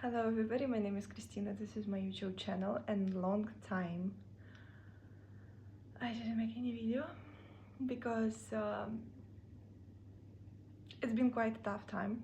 Hello everybody, my name is Christina, this is my YouTube channel, and long time I didn't make any video because it's been quite a tough time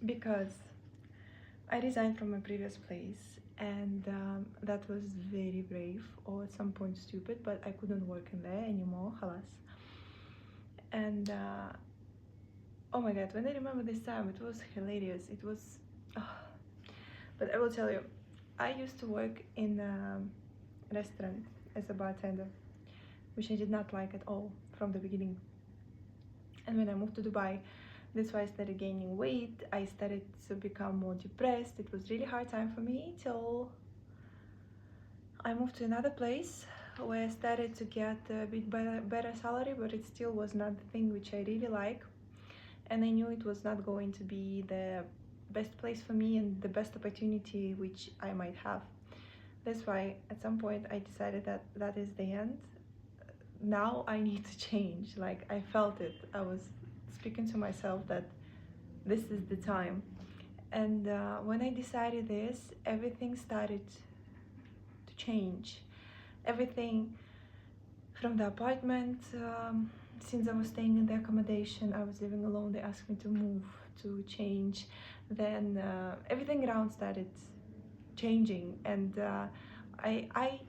because I resigned from my previous place, and that was very brave, or at some point stupid, but I couldn't work in there anymore, halas. And oh my god, when I remember this time, it was hilarious, it was but I will tell you, I used to work in a restaurant as a bartender, which I did not like at all from the beginning. And when I moved to Dubai, that's why I started gaining weight. I started to become more depressed. It was really hard time for me till I moved to another place where I started to get a bit better salary, but it still was not the thing which I really like. And I knew it was not going to be the best place for me and the best opportunity which I might have. That's why at some point I decided that that is the end. Now I need to change. Like, I felt it. I was speaking to myself that this is the time. And when I decided this, everything started to change. Everything from the apartment, since I was staying in the accommodation, I was living alone, they asked me to move, to change. Then everything around started changing, and I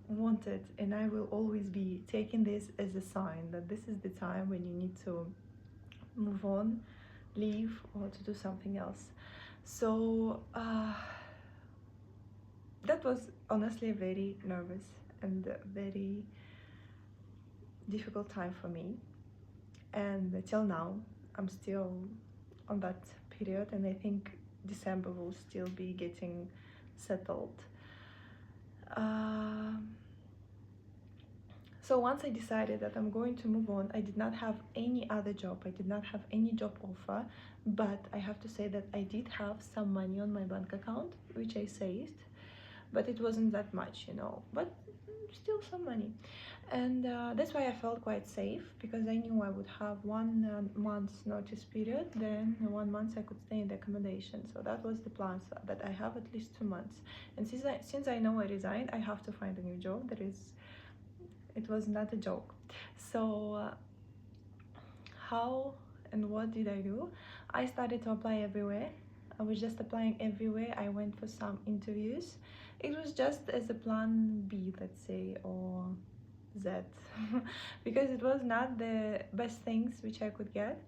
wanted, and I will always be taking this as a sign that this is the time when you need to move on, leave, or to do something else. So that was honestly very nervous and very difficult time for me, and till now I'm still on that period, and I think December will still be getting settled. So once I decided that I'm going to move on, I did not have any other job. I did not have any job offer, but I have to say that I did have some money on my bank account, which I saved, but it wasn't that much, but still some money. And that's why I felt quite safe, because I knew I would have 1 month's notice period, then 1 month I could stay in the accommodation. So that was the plan, so that I have at least 2 months. And since I know I resigned, I have to find a new job. It was not a joke. So how and what did I do? I started to apply everywhere. I was just applying everywhere. I went for some interviews. It was just as a plan B, let's say, or Z, because it was not the best things which I could get.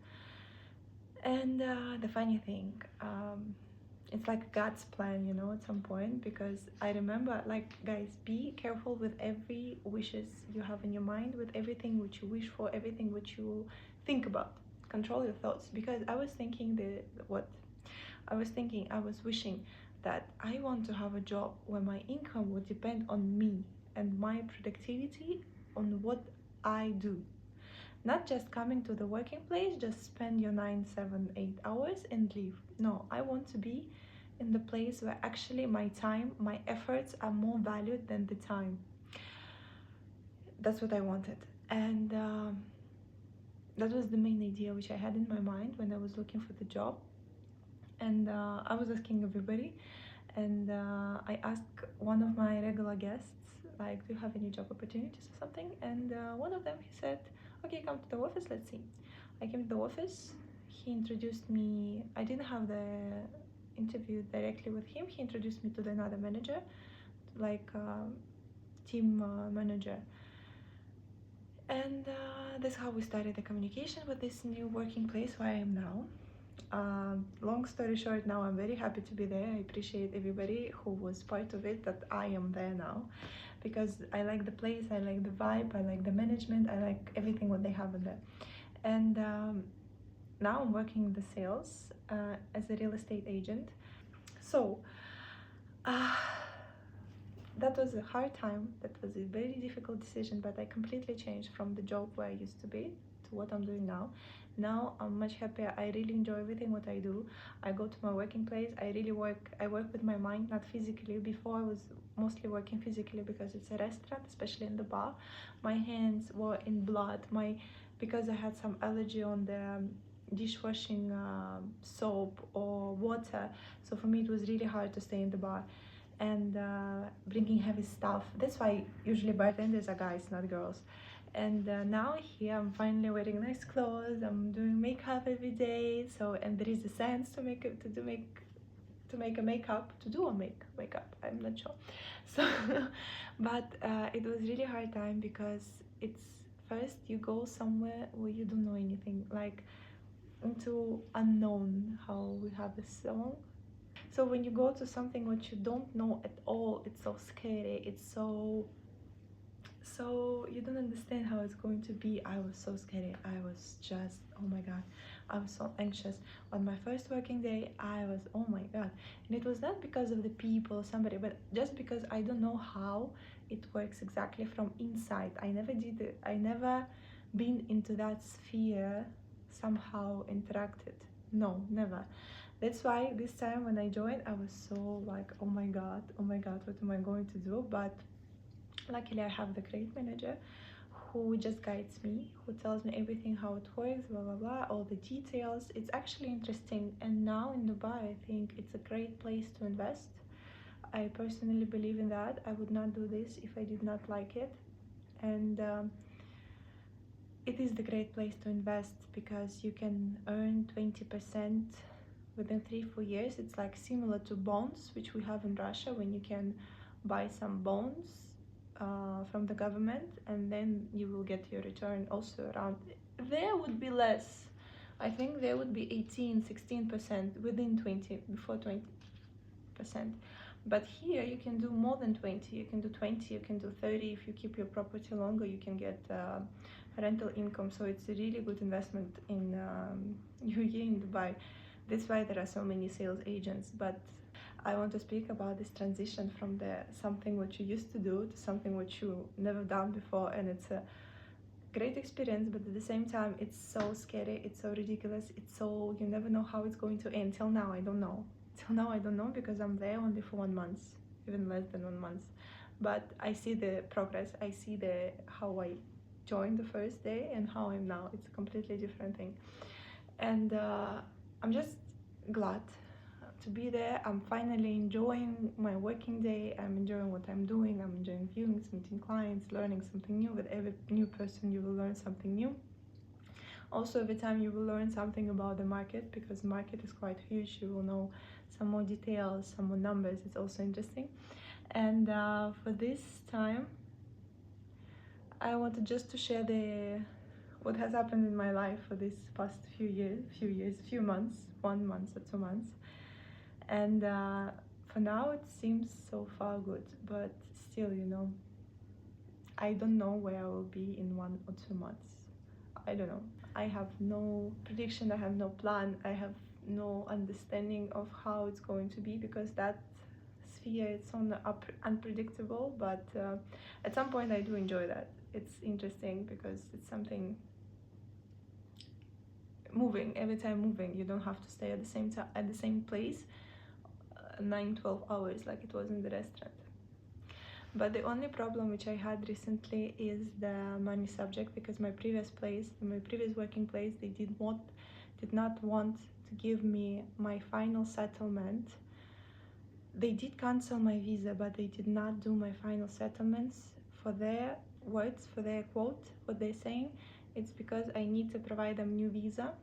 And the funny thing, it's like God's plan, at some point, because I remember, like, guys, be careful with every wishes you have in your mind, with everything which you wish for, everything which you think about. Control your thoughts, because I was thinking I was wishing that I want to have a job where my income would depend on me and my productivity, on what I do. Not just coming to the working place, just spend your 9, 7, 8 hours and leave. No, I want to be in the place where actually my time, my efforts are more valued than the time. That's what I wanted. And that was the main idea which I had in my mind when I was looking for the job. And I was asking everybody, and I asked one of my regular guests, like, do you have any job opportunities or something? And one of them, he said, okay, come to the office, let's see. I came to the office. He introduced me. I didn't have the interview directly with him. He introduced me to another manager, like team manager. And that's how we started the communication with this new working place where I am now. Long story short, now I'm very happy to be there. I appreciate everybody who was part of it, that I am there now, because I like the place, I like the vibe, I like the management, I like everything what they have in there. And now I'm working in the sales as a real estate agent. So that was a hard time, that was a very difficult decision, but I completely changed from the job where I used to be to what I'm doing now. Now I'm much happier. I really enjoy everything what I do. I go to my working place, I work with my mind, not physically. Before I was mostly working physically, because it's a restaurant, especially in the bar. My hands were in blood, because I had some allergy on the dishwashing soap or water. So for me it was really hard to stay in the bar and bringing heavy stuff. That's why usually bartenders are guys, not girls. And now here I'm finally wearing nice clothes, I'm doing makeup every day, so, and there is a sense to make it, to make a makeup, to do a makeup, I'm not sure. So but it was really hard time because it's first you go somewhere where you don't know anything, like into unknown, how we have a song. So when you go to something which you don't know at all, it's so scary, it's so you don't understand how it's going to be. I was so scared, I was just, oh my god, I was so anxious. On my first working day I was, oh my god, and it was not because of the people or somebody, but just because I don't know how it works exactly from inside. I never did it, I never been into that sphere, somehow interacted, no, never. That's why this time when I joined I was so like, oh my god, what am I going to do? But luckily I have the great manager who just guides me, who tells me everything, how it works, blah blah blah, all the details. It's actually interesting, and now in Dubai I think it's a great place to invest. I personally believe in that. I would not do this if I did not like it. And it is the great place to invest because you can earn 20% within 3-4 years. It's like similar to bonds, which we have in Russia, when you can buy some bonds from the government, and then you will get your return also around. There would be less. I think there would be 18-16% within 20, before 20%. But here you can do more than 20. You can do 20, you can do 30. If you keep your property longer, you can get rental income. So it's a really good investment in UAE, in Dubai. That's why there are so many sales agents. But I want to speak about this transition from the something what you used to do to something what you never done before, and it's a great experience, but at the same time it's so scary, it's so ridiculous, it's so, you never know how it's going to end. Till now I don't know. Till now I don't know because I'm there only for 1 month, even less than 1 month. But I see the progress, I see the how I joined the first day and how I'm now. It's a completely different thing. And I'm just glad to be there. I'm finally enjoying my working day. I'm enjoying what I'm doing. I'm enjoying viewings, meeting clients, learning something new. With every new person you will learn something new. Also every time you will learn something about the market, because the market is quite huge. You will know some more details, some more numbers. It's also interesting. And for this time I wanted just to share what has happened in my life for this past few months, 1 month or 2 months. And for now it seems so far good, but still, you know, I don't know where I will be in 1 or 2 months. I don't know. I have no prediction, I have no plan, I have no understanding of how it's going to be, because that sphere, it's so unpredictable. But at some point I do enjoy that. It's interesting because it's something moving, every time moving. You don't have to stay at the same time at the same place 9-12 hours like it was in the restaurant. But the only problem which I had recently is the money subject, because my previous working place, they did not want to give me my final settlement. They did cancel my visa, but they did not do my final settlements. For their words, for their quote, what they're saying, it's because I need to provide them new visa.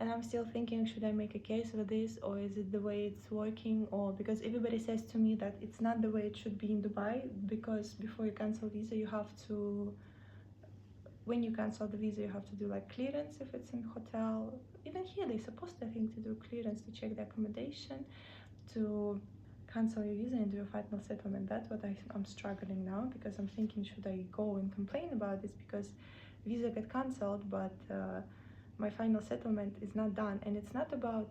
And I'm still thinking, should I make a case for this, or is it the way it's working? Or because everybody says to me that it's not the way it should be in Dubai, because before you cancel visa you have to, when you cancel the visa, you have to do like clearance if it's in hotel. Even here they're supposed to, I think, to do clearance, to check the accommodation, to cancel your visa and do a final settlement. That's what I'm struggling now, because I'm thinking, should I go and complain about this because visa got cancelled, but my final settlement is not done. And it's not about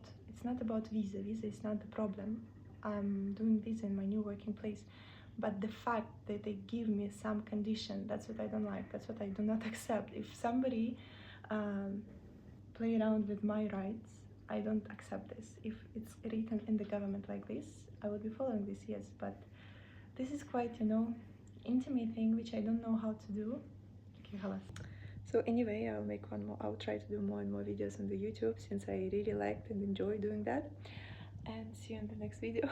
visa is not the problem. I'm doing visa in my new working place, but the fact that they give me some condition, that's what I don't like, that's what I do not accept. If somebody play around with my rights, I don't accept this. If it's written in the government like this, I would be following this, yes. But this is quite, you know, intimate thing which I don't know how to do. Okay, halas. So anyway, I'll make one more. I'll try to do more and more videos on the YouTube since I really liked and enjoy doing that. And see you in the next video.